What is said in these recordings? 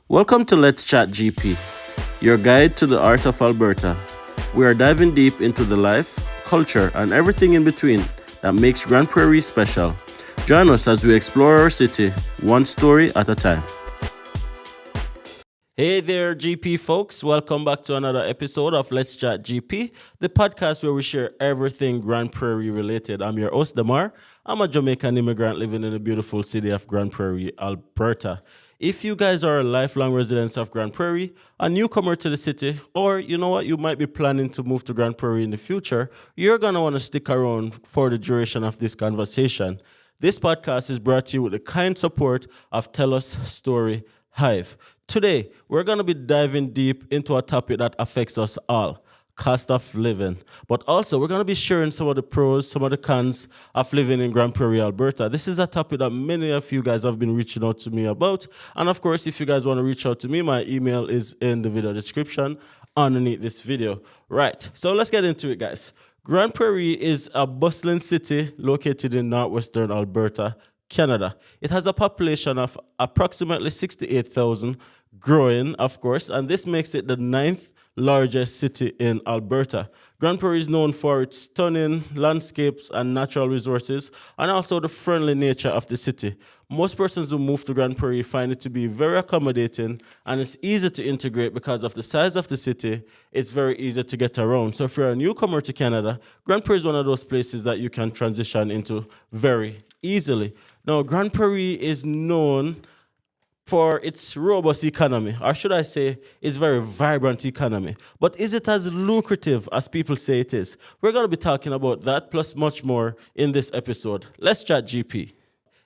Welcome to LetsChat GP, your guide to the art of Alberta. We are diving deep into the life, culture, and everything in between that makes Grande Prairie special. Join us as we explore our city, one story at a time. Hey there, GP folks. Welcome back to another episode of LetsChat GP, the podcast where we share everything Grande Prairie related. I'm your host, Demar. I'm a Jamaican immigrant living in the beautiful city of Grande Prairie, Alberta. If you guys are lifelong residents of Grande Prairie, a newcomer to the city, or you know what, you might be planning to move to Grande Prairie in the future, you're going to want to stick around for the duration of this conversation. This podcast is brought to you with the kind support of TELUS STORYHIVE. Today, we're going to be diving deep into a topic that affects us all, cost of living. But also, we're going to be sharing some of the pros, some of the cons of living in Grande Prairie, Alberta. This is a topic that many of you guys have been reaching out to me about. And of course, if you guys want to reach out to me, my email is in the video description underneath this video. Right, so let's get into it, guys. Grande Prairie is a bustling city located in northwestern Alberta, Canada. It has a population of approximately 68,000, growing, of course, and this makes it the 9th largest city in Alberta. Grande Prairie is known for its stunning landscapes and natural resources, and also the friendly nature of the city. Most persons who move to Grande Prairie find it to be very accommodating, and it's easy to integrate because of the size of the city. It's very easy to get around. So if you're a newcomer to Canada, Grande Prairie is one of those places that you can transition into very easily. Now, Grande Prairie is known for its robust economy, or should I say, its very vibrant economy. But is it as lucrative as people say it is? We're going to be talking about that plus much more in this episode. Let's chat GP.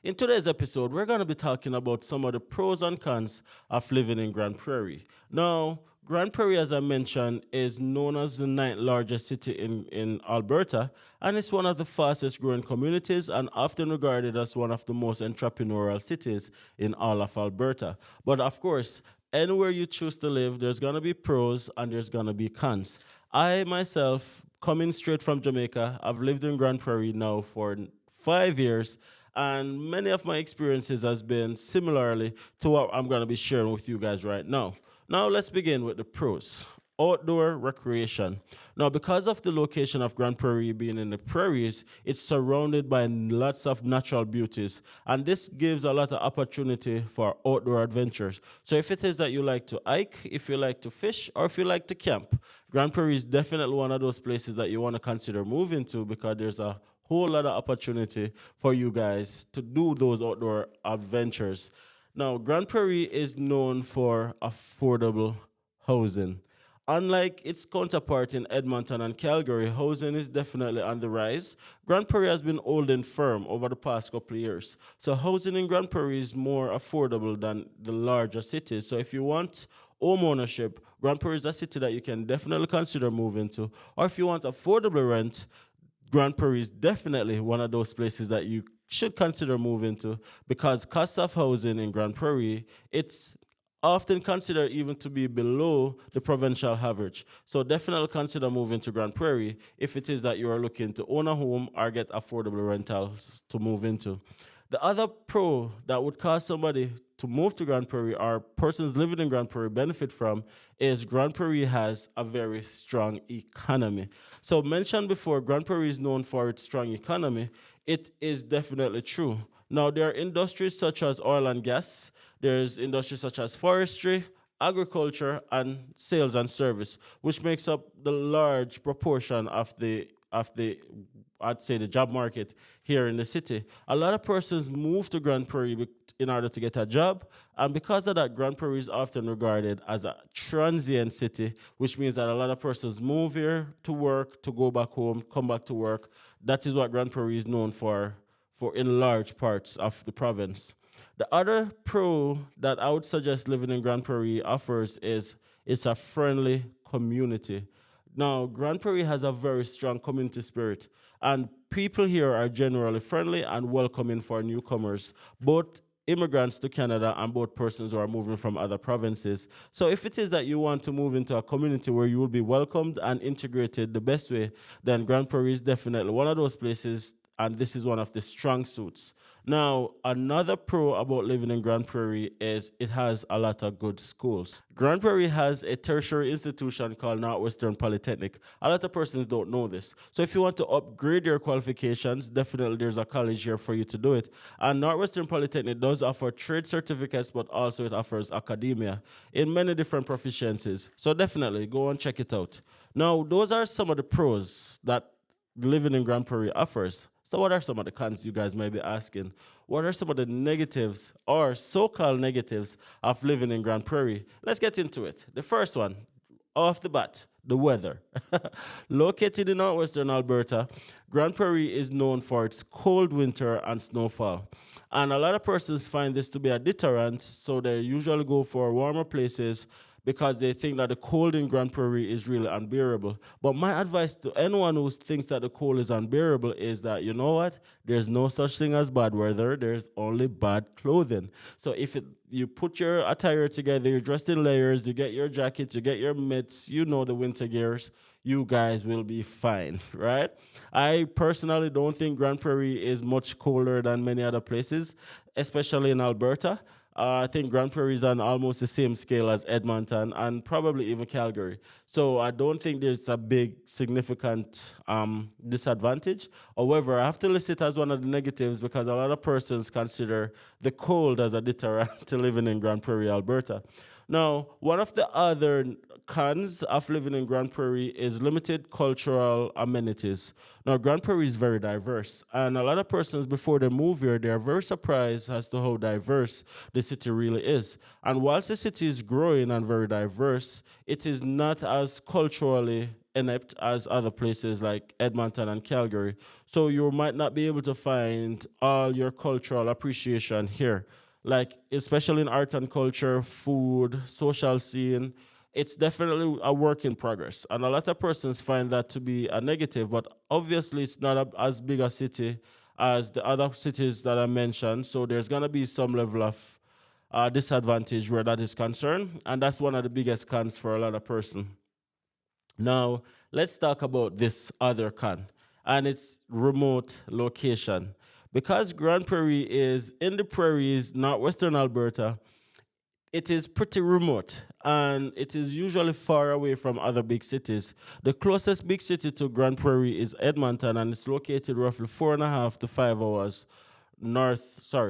In today's episode, we're going to be talking about some of the pros and cons of living in Grande Prairie. Now, Grande Prairie, as I mentioned, is known as the 9th largest city in Alberta, and it's one of the fastest growing communities and often regarded as one of the most entrepreneurial cities in all of Alberta. But of course, anywhere you choose to live, there's going to be pros and there's going to be cons. I myself, coming straight from Jamaica, I've lived in Grande Prairie now for 5 years, and many of my experiences has been similarly to what I'm going to be sharing with you guys right now. Now let's begin with the pros. Outdoor recreation. Now, because of the location of Grande Prairie being in the prairies, it's surrounded by lots of natural beauties, and this gives a lot of opportunity for outdoor adventures. So if it is that you like to hike, if you like to fish, or if you like to camp, Grande Prairie is definitely one of those places that you want to consider moving to, because there's a whole lot of opportunity for you guys to do those outdoor adventures. Now, Grande Prairie is known for affordable housing. Unlike its counterpart in Edmonton and Calgary, housing is definitely on the rise. Grande Prairie has been holding firm over the past couple of years. So housing in Grande Prairie is more affordable than the larger cities. So if you want home ownership, Grande Prairie is a city that you can definitely consider moving to. Or if you want affordable rent, Grande Prairie is definitely one of those places that you should consider moving to, because cost of housing in Grande Prairie, it's often considered even to be below the provincial average. So definitely consider moving to Grande Prairie if it is that you are looking to own a home or get affordable rentals to move into. The other pro that would cause somebody to move to Grande Prairie, or persons living in Grande Prairie benefit from, is Grande Prairie has a very strong economy. So mentioned before, Grande Prairie is known for its strong economy. It is definitely true. Now, there are industries such as oil and gas. There's industries such as forestry, agriculture, and sales and service, which makes up the large proportion of the I'd say the job market here in the city. A lot of persons move to Grande Prairie in order to get a job, and because of that, Grande Prairie is often regarded as a transient city, which means that a lot of persons move here to work, to go back home, come back to work. That is what Grande Prairie is known for in large parts of the province. The other pro that I would suggest living in Grande Prairie offers is it's a friendly community. Now, Grande Prairie has a very strong community spirit, and people here are generally friendly and welcoming for newcomers, both immigrants to Canada and both persons who are moving from other provinces. So if it is that you want to move into a community where you will be welcomed and integrated the best way, then Grande Prairie is definitely one of those places and this is one of the strong suits. Now, another pro about living in Grande Prairie is it has a lot of good schools. Grande Prairie has a tertiary institution called Northwestern Polytechnic. A lot of persons don't know this. So if you want to upgrade your qualifications, definitely there's a college here for you to do it. And Northwestern Polytechnic does offer trade certificates, but also it offers academia in many different proficiencies. So definitely go and check it out. Now, those are some of the pros that living in Grande Prairie offers. So what are some of the cons you guys might be asking? What are some of the negatives or so-called negatives of living in Grande Prairie? Let's get into it. The first one, off the bat, the weather. Located in northwestern Alberta, Grande Prairie is known for its cold winter and snowfall. And a lot of persons find this to be a deterrent, so they usually go for warmer places because they think that the cold in Grande Prairie is really unbearable. But my advice to anyone who thinks that the cold is unbearable is that, you know what? There's no such thing as bad weather. There's only bad clothing. So if you put your attire together, you're dressed in layers, you get your jackets, you get your mitts, you know the winter gears, you guys will be fine, right? I personally don't think Grande Prairie is much colder than many other places, especially in Alberta. I think Grande Prairie is on almost the same scale as Edmonton and probably even Calgary. So I don't think there's a big significant disadvantage. However, I have to list it as one of the negatives because a lot of persons consider the cold as a deterrent to living in Grande Prairie, Alberta. Now, one of the other cons of living in Grande Prairie is limited cultural amenities. Now, Grande Prairie is very diverse, and a lot of persons before they move here, they are very surprised as to how diverse the city really is. And whilst the city is growing and very diverse, it is not as culturally inept as other places like Edmonton and Calgary. So you might not be able to find all your cultural appreciation here. Like, especially in art and culture, food, social scene, it's definitely a work in progress. And a lot of persons find that to be a negative, but obviously it's not as big a city as the other cities that I mentioned. So there's going to be some level of disadvantage where that is concerned. And that's one of the biggest cons for a lot of persons. Now, let's talk about this other con, and it's remote location. Because Grande Prairie is in the prairies, northwestern Alberta, it is pretty remote and it is usually far away from other big cities. The closest big city to Grande Prairie is Edmonton, and it's located roughly 4.5 to 5 hours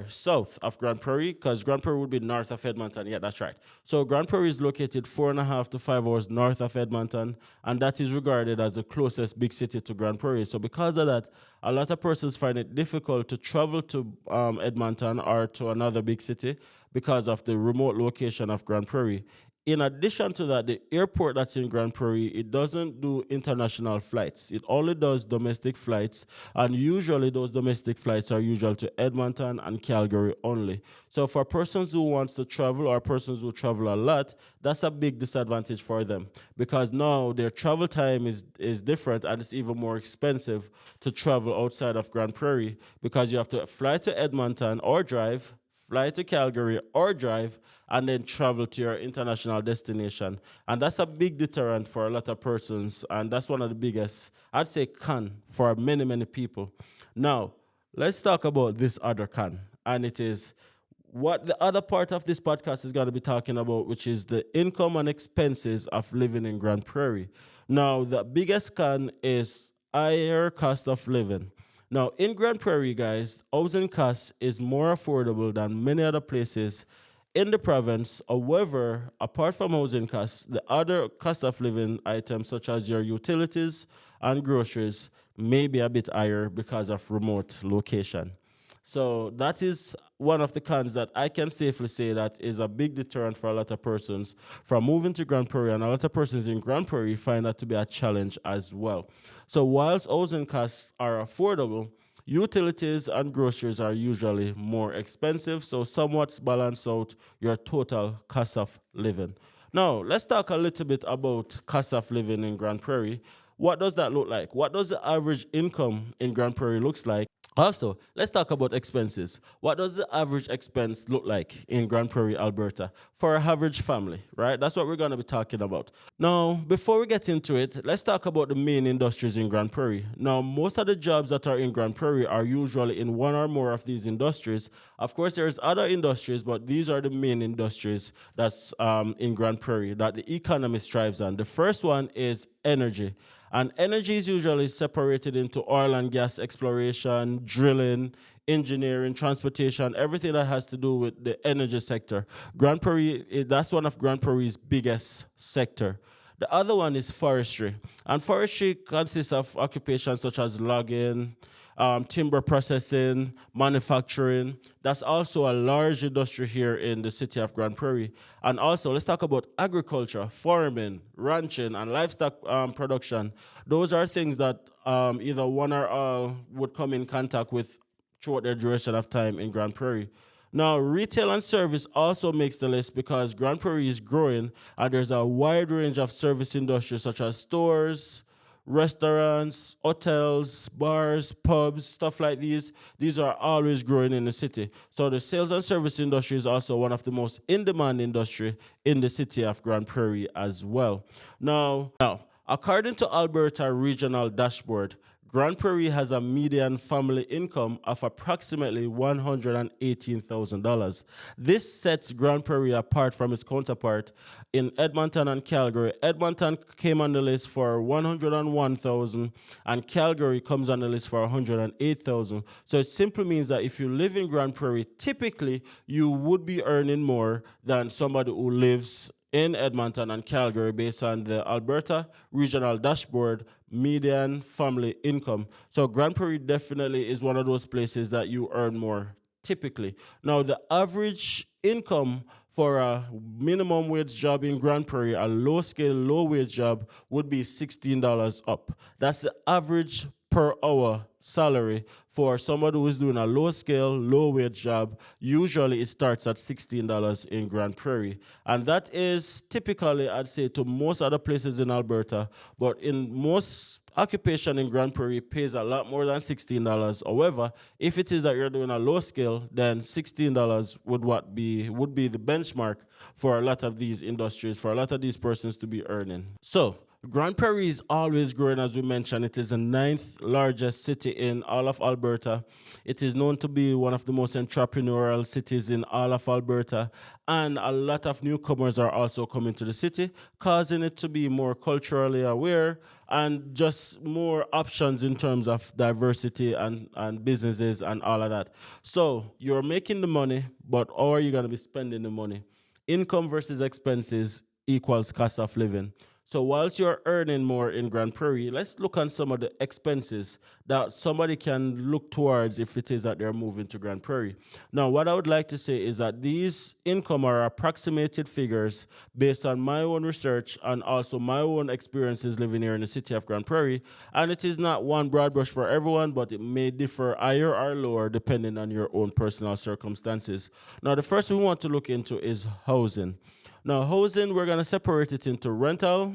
south of Grande Prairie, because Grande Prairie would be north of Edmonton. Yeah, that's right. So Grande Prairie is located 4.5 to 5 hours north of Edmonton, and that is regarded as the closest big city to Grande Prairie. So because of that, a lot of persons find it difficult to travel to Edmonton or to another big city because of the remote location of Grande Prairie. In addition to that, the airport that's in Grande Prairie, it doesn't do international flights. It only does domestic flights, and usually those domestic flights are usual to Edmonton and Calgary only. So for persons who wants to travel or persons who travel a lot, that's a big disadvantage for them because now their travel time is different, and it's even more expensive to travel outside of Grande Prairie because you have to fly to Edmonton or drive, fly to Calgary or drive, and then travel to your international destination. And that's a big deterrent for a lot of persons, and that's one of the biggest, I'd say, con for many, many people. Now, let's talk about this other con, and it is what the other part of this podcast is going to be talking about, which is the income and expenses of living in Grande Prairie. Now, the biggest con is higher cost of living. Now, in Grande Prairie, guys, housing costs is more affordable than many other places in the province. However, apart from housing costs, the other cost of living items, such as your utilities and groceries, may be a bit higher because of remote location. So that is one of the cons that I can safely say that is a big deterrent for a lot of persons from moving to Grande Prairie, and a lot of persons in Grande Prairie find that to be a challenge as well. So whilst housing costs are affordable, utilities and groceries are usually more expensive, so somewhat balance out your total cost of living. Now, let's talk a little bit about cost of living in Grande Prairie. What does that look like? What does the average income in Grande Prairie looks like? Also, let's talk about expenses. What does the average expense look like in Grande Prairie, Alberta for a average family, right? That's what we're going to be talking about. Now, before we get into it, let's talk about the main industries in Grande Prairie. Now, most of the jobs that are in Grande Prairie are usually in one or more of these industries. Of course, there's other industries, but these are the main industries that's in Grande Prairie that the economy strives on. The first one is energy. And energy is usually separated into oil and gas exploration, drilling, engineering, transportation, everything that has to do with the energy sector. Grande Prairie, that's one of Grande Prairie's biggest sector. The other one is forestry. And forestry consists of occupations such as logging, timber processing, manufacturing. That's also a large industry here in the city of Grande Prairie. And also, let's talk about agriculture, farming, ranching, and livestock production. Those are things that either one or all would come in contact with throughout their duration of time in Grande Prairie. Now, retail and service also makes the list because Grande Prairie is growing and there's a wide range of service industries such as stores, restaurants, hotels, bars, pubs, stuff like these. These are always growing in the city. So the sales and service industry is also one of the most in-demand industry in the city of Grande Prairie as well. Now, according to Alberta Regional Dashboard, Grande Prairie has a median family income of approximately $118,000. This sets Grande Prairie apart from its counterpart in Edmonton and Calgary. Edmonton came on the list for $101,000 and Calgary comes on the list for $108,000. So it simply means that if you live in Grande Prairie, typically you would be earning more than somebody who lives in Edmonton and Calgary based on the Alberta Regional Dashboard median family income. So Grande Prairie definitely is one of those places that you earn more typically. Now, the average income for a minimum wage job in Grande Prairie, a low scale, low wage job, would be $16 up. That's the average per hour salary for somebody who is doing a low scale, low wage job. Usually it starts at $16 in Grande Prairie. And that is typically, I'd say, to most other places in Alberta, but in most occupation in Grande Prairie pays a lot more than $16. However, if it is that you're doing a low scale, then $16 would be the benchmark for a lot of these industries, for a lot of these persons to be earning. So Grande Prairie is always growing, as we mentioned. It is the 9th largest city in all of Alberta. It is known to be one of the most entrepreneurial cities in all of Alberta. And a lot of newcomers are also coming to the city, causing it to be more culturally aware and just more options in terms of diversity and businesses and all of that. So you're making the money, but how are you going to be spending the money? Income versus expenses equals cost of living. So whilst you're earning more in Grande Prairie, let's look on some of the expenses that somebody can look towards if it is that they're moving to Grande Prairie. Now, what I would like to say is that these income are approximated figures based on my own research and also my own experiences living here in the city of Grande Prairie. And it is not one broad brush for everyone, but it may differ higher or lower depending on your own personal circumstances. Now, the first thing we want to look into is housing. Now, housing, we're going to separate it into rental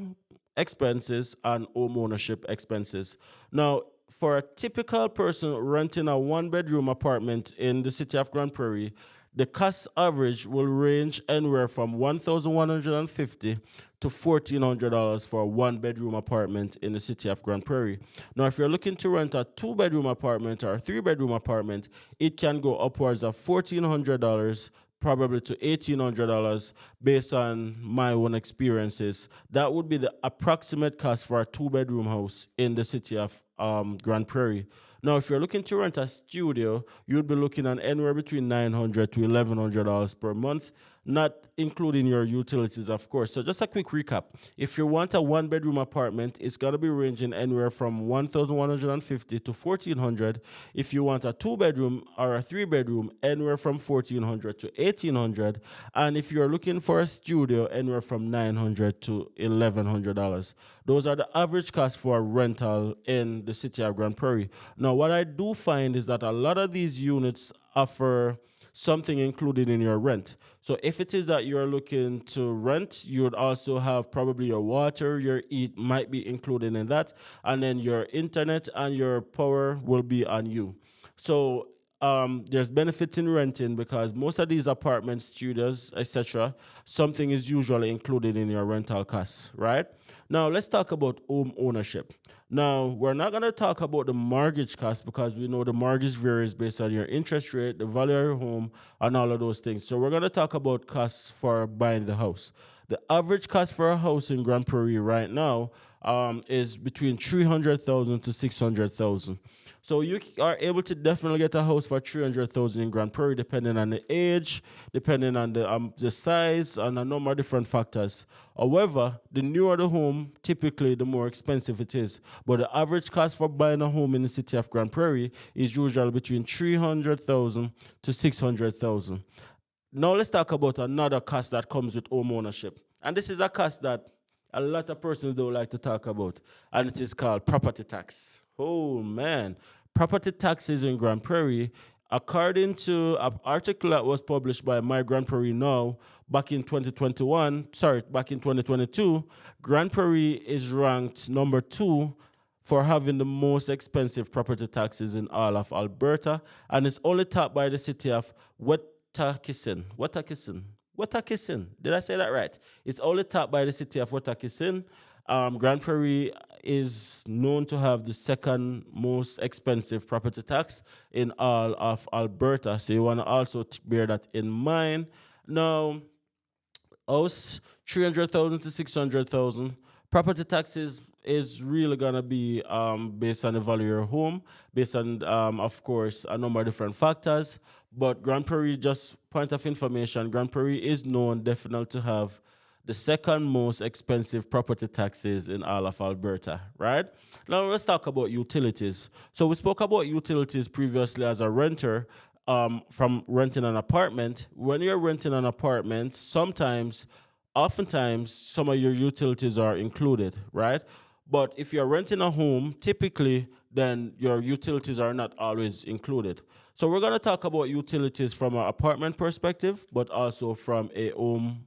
expenses and home ownership expenses. Now, for a typical person renting a one-bedroom apartment in the city of Grande Prairie, the cost average will range anywhere from $1,150 to $1,400 for a one-bedroom apartment in the city of Grande Prairie. Now, if you're looking to rent a two-bedroom apartment or a three-bedroom apartment, it can go upwards of $1,400 probably to $1,800 based on my own experiences. That would be the approximate cost for a two-bedroom house in the city of Grande Prairie. Now, if you're looking to rent a studio, you'd be looking at anywhere between $900 to $1,100 per month, not including your utilities, of course. So just a quick recap. If you want a one-bedroom apartment, it's going to be ranging anywhere from $1,150 to $1,400. If you want a two-bedroom or a three-bedroom, anywhere from $1,400 to $1,800. And if you're looking for a studio, anywhere from $900 to $1,100. Those are the average costs for a rental in the city of Grande Prairie. Now, what I do find is that a lot of these units offer something included in your rent. So if it is that you're looking to rent, you would also have probably your water, your heat might be included in that, and then your internet and your power will be on you. So there's benefits in renting because most of these apartments, studios, etc., something is usually included in your rental costs, right? Now let's talk about home ownership. Now we're not going to talk about the mortgage cost because we know the mortgage varies based on your interest rate, the value of your home, and all of those things. So we're going to talk about costs for buying the house. The average cost for a house in Grande Prairie right now is between 300,000 to 600,000. So you are able to definitely get a house for 300,000 in Grande Prairie, depending on the age, depending on the size, and a number of different factors. However, the newer the home, typically the more expensive it is. But the average cost for buying a home in the city of Grande Prairie is usually between 300,000 to 600,000. Now let's talk about another cost that comes with home ownership. And this is a cost that a lot of persons don't like to talk about, and it is called property tax. Oh man, property taxes in Grande Prairie, according to an article that was published by My Grande Prairie Now back in 2022, Grande Prairie is ranked number 2 for having the most expensive property taxes in all of Alberta, and it's only topped by the city of Wetakisin. Did I say that right? It's only topped by the city of Wetakisin. Grande Prairie is known to have the second most expensive property tax in all of Alberta. So you want to also bear that in mind. Now, house 300,000 to 600,000. Property taxes is really gonna be based on the value of your home, based on of course a number of different factors. But Grande Prairie, just point of information, Grande Prairie is known definitely to have the second most expensive property taxes in all of Alberta, right? Now let's talk about utilities. So we spoke about utilities previously as a renter, from renting an apartment. When you're renting an apartment, oftentimes, some of your utilities are included, right? But if you're renting a home, typically, then your utilities are not always included. So we're going to talk about utilities from an apartment perspective, but also from a home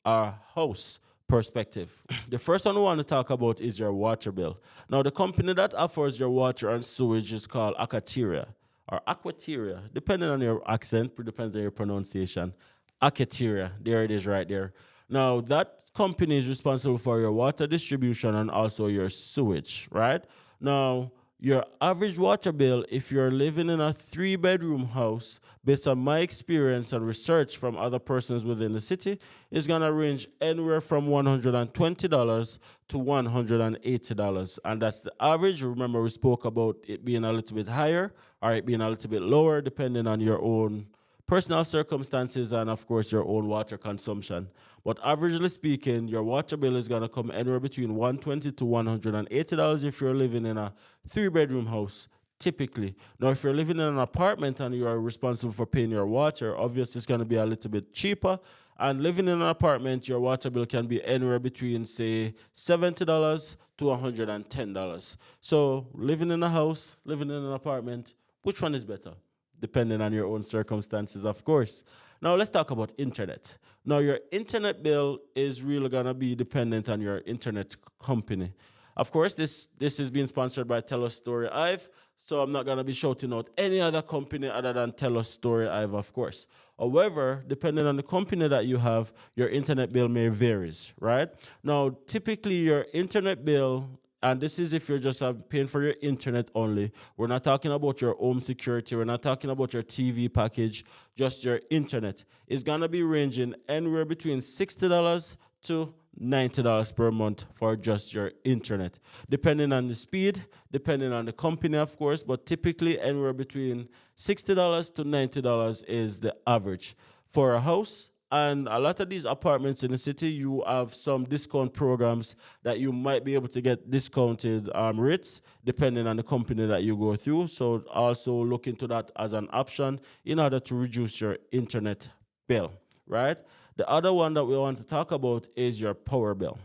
or house perspective. The first one we want to talk about is your water bill. Now, the company that offers your water and sewage is called Aquateria or Aquateria, depending on your accent, depends on your pronunciation. Aquateria, there it is right there. Now, that company is responsible for your water distribution and also your sewage, right? Now, your average water bill, if you're living in a 3-bedroom house, based on my experience and research from other persons within the city, is going to range anywhere from $120 to $180. And that's the average. Remember, we spoke about it being a little bit higher or it being a little bit lower, depending on your own personal circumstances and, of course, your own water consumption. But averagely speaking, your water bill is going to come anywhere between $120 to $180 if you're living in a 3-bedroom house, typically. Now, if you're living in an apartment and you are responsible for paying your water, obviously it's going to be a little bit cheaper. And living in an apartment, your water bill can be anywhere between, say, $70 to $110. So living in a house, living in an apartment, which one is better? Depending on your own circumstances, of course. Now, let's talk about internet. Now, your internet bill is really going to be dependent on your internet company. Of course, this is being sponsored by TELUS STORYHIVE, so I'm not going to be shouting out any other company other than TELUS STORYHIVE, of course. However, depending on the company that you have, your internet bill may varies, right? Now, typically, your internet bill, and this is if you're just paying for your internet only. We're not talking about your home security. We're not talking about your TV package, just your internet. It's going to be ranging anywhere between $60 to $90 per month for just your internet, depending on the speed, depending on the company, of course, but typically anywhere between $60 to $90 is the average. For a house, and a lot of these apartments in the city, you have some discount programs that you might be able to get discounted rates depending on the company that you go through. So also look into that as an option in order to reduce your internet bill, right? The other one that we want to talk about is your power bill.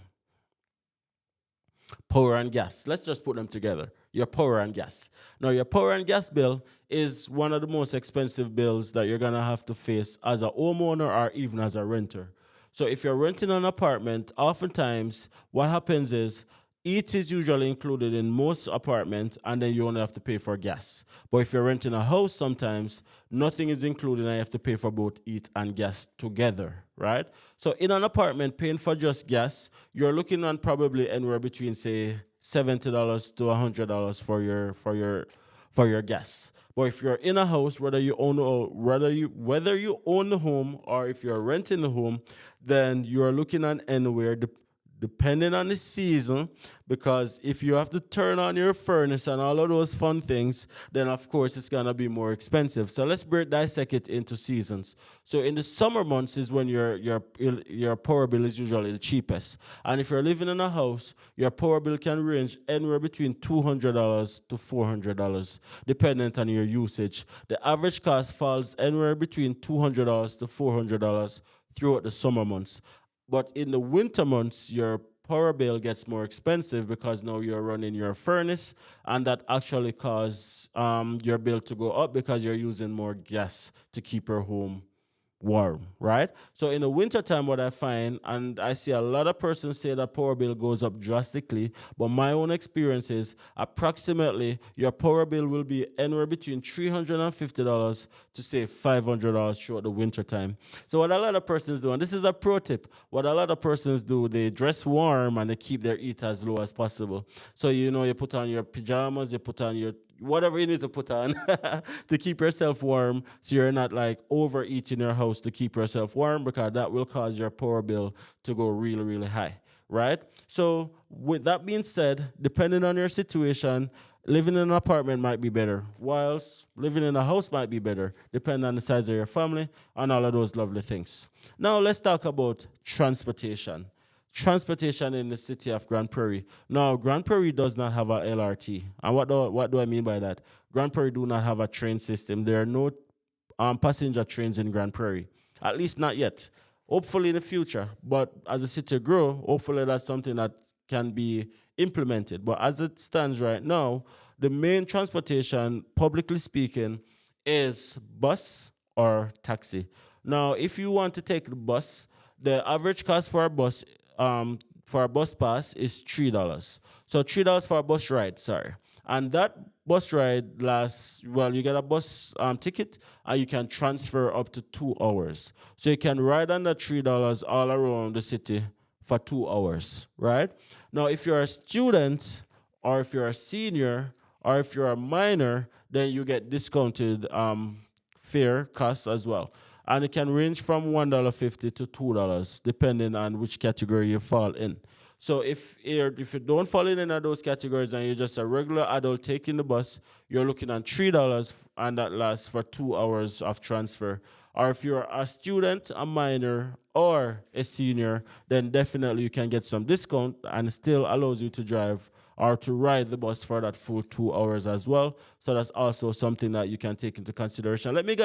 Power and gas. Let's just put them together. Your power and gas. Now, your power and gas bill is one of the most expensive bills that you're going to have to face as a homeowner or even as a renter. So if you're renting an apartment, oftentimes what happens is Eat is usually included in most apartments, and then you only have to pay for gas. But if you're renting a house, sometimes nothing is included, and you have to pay for both eat and gas together, right? So in an apartment, paying for just gas, you're looking on probably anywhere between say $70 to $100 for your gas. But if you're in a house, whether you own the home or if you're renting the home, then you're looking at anywhere depending on the season, because if you have to turn on your furnace and all of those fun things, then of course it's gonna be more expensive. So let's dissect it into seasons. So in the summer months is when your power bill is usually the cheapest. And if you're living in a house, your power bill can range anywhere between $200 to $400, dependent on your usage. The average cost falls anywhere between $200 to $400 throughout the summer months. But in the winter months, your power bill gets more expensive because now you're running your furnace, and that actually causes your bill to go up because you're using more gas to keep your home warm, right? So in the wintertime, what I find, and I see a lot of persons say that power bill goes up drastically, but my own experience is approximately your power bill will be anywhere between $350 to say $500 throughout the wintertime. So what a lot of persons do, and this is a pro tip, what a lot of persons do, they dress warm and they keep their heat as low as possible. So you put on your pajamas, you put on your whatever you need to put on to keep yourself warm, so you're not like overeating your house to keep yourself warm, because that will cause your power bill to go really, really high, right? So with that being said, depending on your situation, living in an apartment might be better, whilst living in a house might be better, depending on the size of your family and all of those lovely things. Now let's talk about transportation. Transportation in the city of Grande Prairie. Now, Grande Prairie does not have a LRT. And what do I mean by that? Grande Prairie do not have a train system. There are no passenger trains in Grande Prairie, at least not yet. Hopefully in the future, but as the city grow, hopefully that's something that can be implemented. But as it stands right now, the main transportation, publicly speaking, is bus or taxi. Now, if you want to take the bus, the average cost for a bus pass is $3. So $3 for a bus ride, sorry. And that bus ride lasts, well, you get a bus ticket and you can transfer up to 2 hours. So you can ride on the $3 all around the city for 2 hours, right? Now, if you're a student or if you're a senior or if you're a minor, then you get discounted fare costs as well. And it can range from $1.50 to $2, depending on which category you fall in. So if you don't fall in any of those categories and you're just a regular adult taking the bus, you're looking at $3, and that lasts for 2 hours of transfer. Or if you're a student, a minor, or a senior, then definitely you can get some discount, and it still allows you to drive or to ride the bus for that full 2 hours as well. So that's also something that you can take into consideration. Let me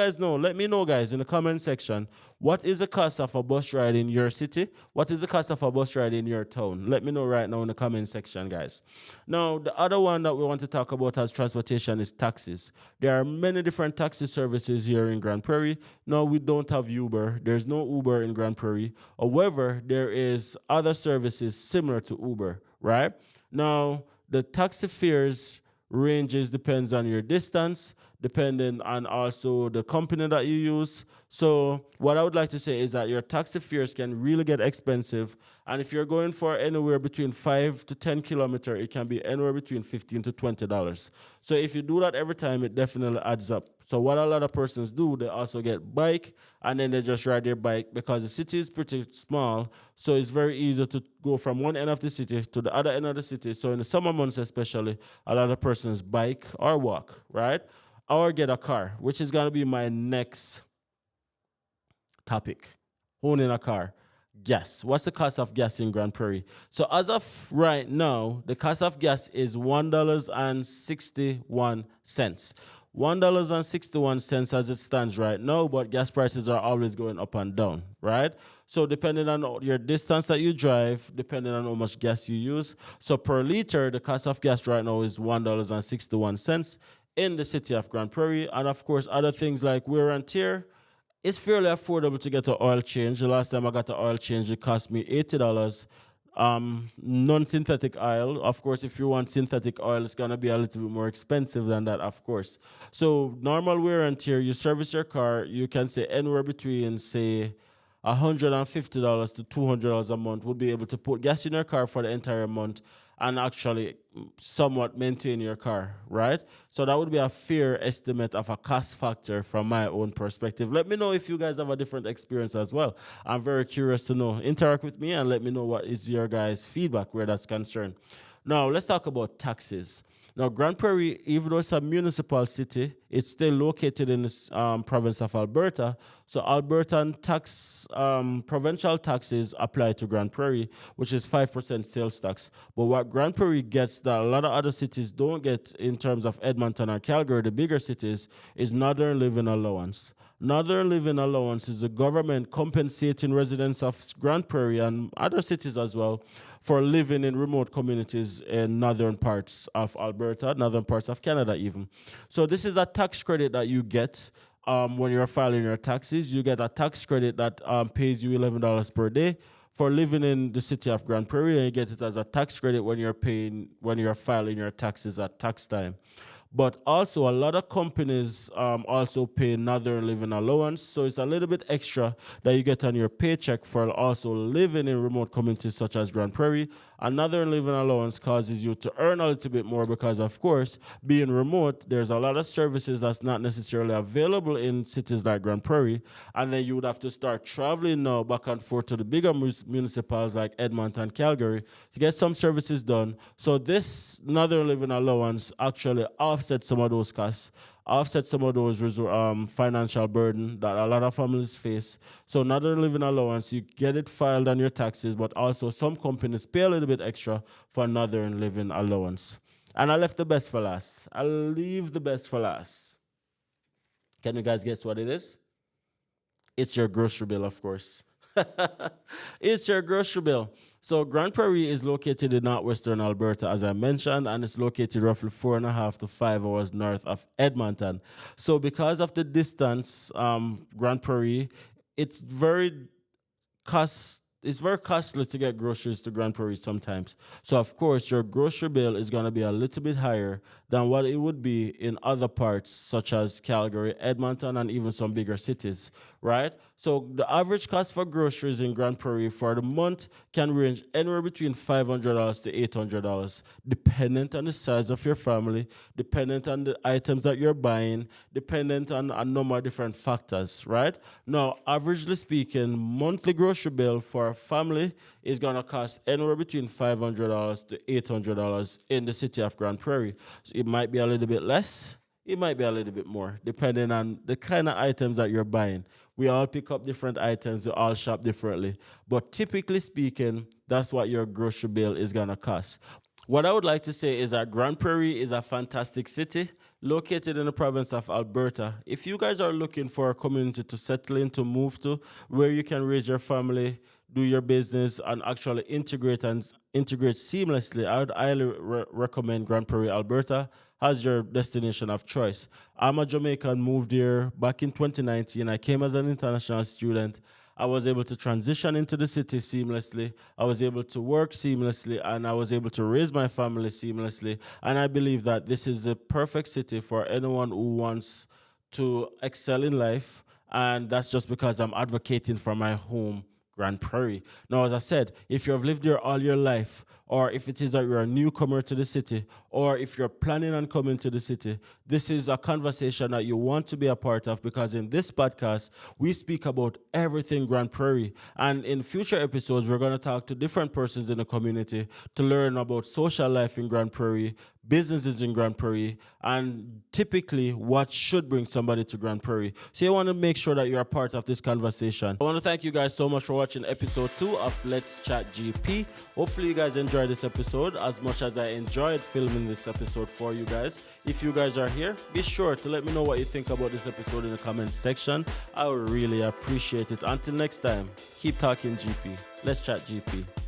know, guys, in the comment section, what is the cost of a bus ride in your city? What is the cost of a bus ride in your town? Let me know right now in the comment section, guys. Now, the other one that we want to talk about as transportation is taxis. There are many different taxi services here in Grande Prairie. No, we don't have Uber. There's no Uber in Grande Prairie. However, there is other services similar to Uber, right? Now, the taxi fares ranges depends on your distance, depending on also the company that you use. So what I would like to say is that your taxi fares can really get expensive. And if you're going for anywhere between 5 to 10 kilometers, it can be anywhere between $15 to $20. So if you do that every time, it definitely adds up. So what a lot of persons do, they also get bike, and then they just ride their bike, because the city is pretty small. So it's very easy to go from one end of the city to the other end of the city. So in the summer months especially, a lot of persons bike or walk, right? Or get a car, which is going to be my next topic. Owning a car. Gas. What's the cost of gas in Grande Prairie? So as of right now, the cost of gas is $1.61. $1.61 as it stands right now, but gas prices are always going up and down, right? So depending on your distance that you drive, depending on how much gas you use. So per liter, the cost of gas right now is $1.61 in the city of Grande Prairie. And of course, other things like wear and tear. It's fairly affordable to get an oil change. The last time I got an oil change, it cost me $80. Non-synthetic oil. Of course, if you want synthetic oil, it's gonna be a little bit more expensive than that, of course. So normal wear and tear, you service your car, you can say anywhere between say $150 to $200 a month would be able to put gas in your car for the entire month and actually somewhat maintain your car, right? So that would be a fair estimate of a cost factor from my own perspective. Let me know if you guys have a different experience as well. I'm very curious to know. Interact with me and let me know what is your guys' feedback where that's concerned. Now, let's talk about taxes. Now, Grande Prairie, even though it's a municipal city, it's still located in the province of Alberta. So Albertan provincial taxes apply to Grande Prairie, which is 5% sales tax. But what Grande Prairie gets that a lot of other cities don't get in terms of Edmonton or Calgary, the bigger cities, is Northern Living Allowance. Northern Living Allowance is the government compensating residents of Grande Prairie and other cities as well for living in remote communities in northern parts of Alberta, northern parts of Canada even. So this is a tax credit that you get when you're filing your taxes. You get a tax credit that pays you $11 per day for living in the city of Grande Prairie, and you get it as a tax credit when you're filing your taxes at tax time. But also, a lot of companies also pay Northern Living Allowance, so it's a little bit extra that you get on your paycheck for also living in remote communities such as Grande Prairie. And Northern Living Allowance causes you to earn a little bit more because, of course, being remote, there's a lot of services that's not necessarily available in cities like Grande Prairie, and then you would have to start traveling now back and forth to the bigger municipalities like Edmonton and Calgary to get some services done. So this Northern Living Allowance actually offset some of those costs, offset some of those financial burden that a lot of families face. So Northern Living Allowance, you get it filed on your taxes, but also some companies pay a little bit extra for Northern Living Allowance. And I left the best for last. I'll leave the best for last. Can you guys guess what it is? It's your grocery bill, of course. It's your grocery bill. So Grande Prairie is located in northwestern Alberta, as I mentioned, and it's located roughly 4.5 to 5 hours north of Edmonton. So because of the distance, Grande Prairie, it's very costly to get groceries to Grande Prairie sometimes. So of course, your grocery bill is going to be a little bit higher than what it would be in other parts such as Calgary, Edmonton, and even some bigger cities, right? So the average cost for groceries in Grande Prairie for the month can range anywhere between $500 to $800, dependent on the size of your family, dependent on the items that you're buying, dependent on a number of different factors, right? Now, averagely speaking, monthly grocery bill for a family is going to cost anywhere between $500 to $800 in the city of Grande Prairie. So it might be a little bit less, it might be a little bit more, depending on the kind of items that you're buying. We all pick up different items, we all shop differently. But typically speaking, that's what your grocery bill is going to cost. What I would like to say is that Grande Prairie is a fantastic city located in the province of Alberta. If you guys are looking for a community to settle in, to move to, where you can raise your family, do your business, and actually integrate seamlessly, I would highly recommend Grande Prairie, Alberta as your destination of choice. I'm a Jamaican, moved here back in 2019. I came as an international student. I was able to transition into the city seamlessly. I was able to work seamlessly, and I was able to raise my family seamlessly. And I believe that this is the perfect city for anyone who wants to excel in life. And that's just because I'm advocating for my home, Grande Prairie. Now, as I said, if you have lived here all your life, or if it is that you're a newcomer to the city, or if you're planning on coming to the city, this is a conversation that you want to be a part of, because in this podcast, we speak about everything Grande Prairie. And in future episodes, we're going to talk to different persons in the community to learn about social life in Grande Prairie, businesses in Grande Prairie, and typically what should bring somebody to Grande Prairie. So you want to make sure that you're a part of this conversation. I want to thank you guys so much for watching episode 2 of Let's Chat GP. Hopefully you guys enjoyed this episode as much as I enjoyed filming this episode for you guys. If you guys are here, be sure to let me know what you think about this episode in the comments section. I would really appreciate it. Until next time, keep talking GP. Let's Chat GP.